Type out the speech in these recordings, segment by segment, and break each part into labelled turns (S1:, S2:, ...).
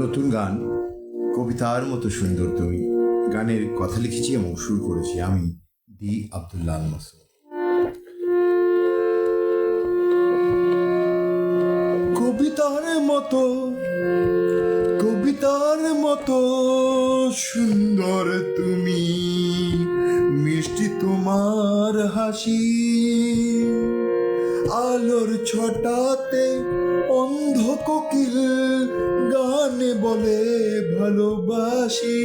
S1: নতুন গান কবিতার মতো সুন্দর তুমি গানের কথা লিখেছি এবং সুর করেছি আমি ডি আব্দুল্লাহ আল মাসুদ। কবিতার মতো সুন্দর তুমি, মিষ্টি তোমার হাসি, আলোর ছটাতে অন্ধ কোকিল গানে বলে ভালোবাসি।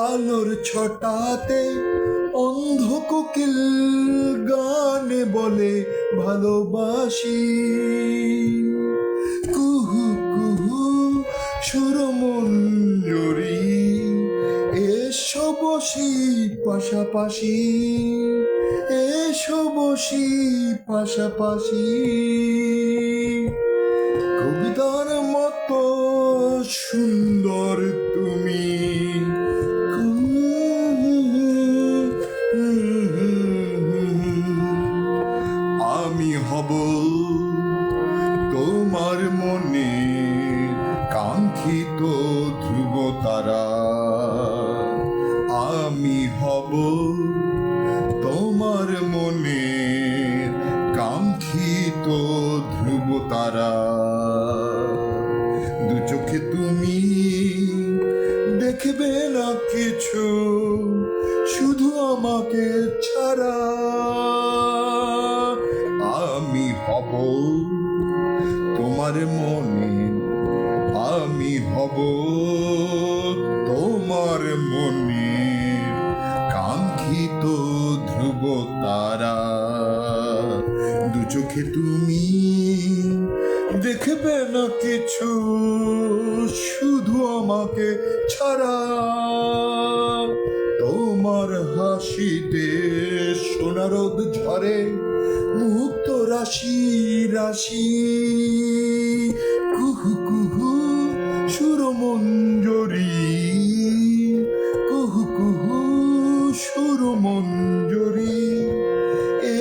S1: আলোর ছটাতে অন্ধ কোকিল গানে বলে ভালোবাসি। কুহু কুহু সুরমঞ্জরি, এসো বসি পাশাপাশি, এসো বসি পাশাপাশি। কবিতার মতো সুন্দর তুমি, আমি হব তোমার মনে কাঙ্ক্ষিত ধ্রুব তারা। আমি হব তোমার মনে কাঙ্ক্ষিত ধ্রুব তারা। দু চোখে তুমি দেখবে না কিছু, শুধু আমাকে ছাড়া। আমি হব তোমার মনে, আমি হব তোমার মনে কাঙ্ক্ষিত ধ্রুব তারা। দু চোখে তুমি দেখবে না কিছু, শুধু আমাকে ছাড়া। তোমার হাসিতে সোনারোদ ঝরে, মুক্ত রাশি রাশি। কুহু কুহু সুরমঞ্জরি, কুহু কুহু সুরমঞ্জরি,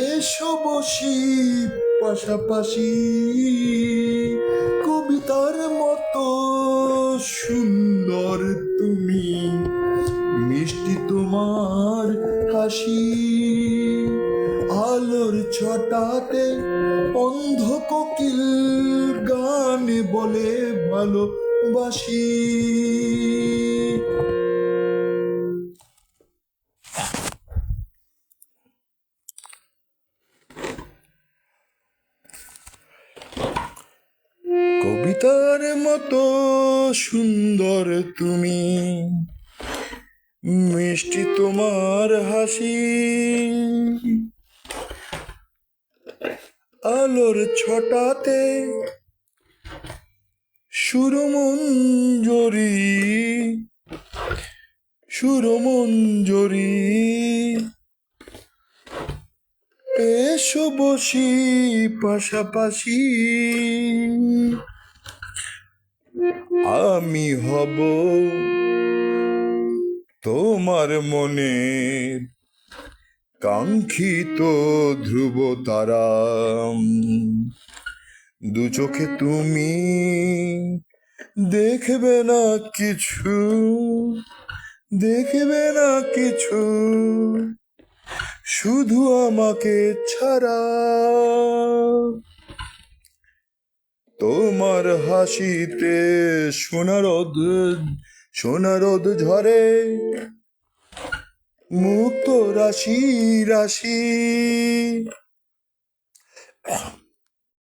S1: এসো বসি পাশাপাশি। কবিতার মতো সুন্দর তুমি, মিষ্টি তোমার হাসি, আলোর ছটাতে অন্ধ কোকিল গানে বলে ভালোবাসি। কবিতার মতো সুন্দর তুমি, মিষ্টি তোমার হাসি, আলোর ছটাতে সুরমঞ্জরি, সুরমঞ্জরি, এসো বসি পাশাপাশি। আমি হব তোমার মনে কাঙ্ক্ষিত ধ্রুব তারা। দু চোখে তুমি দেখবে না কিছু, দেখবে না কিছু, শুধু আমাকে ছাড়া। তোমার হাসিতে সোনারোদ ঝরে, মুক্ত রাশি রাশি।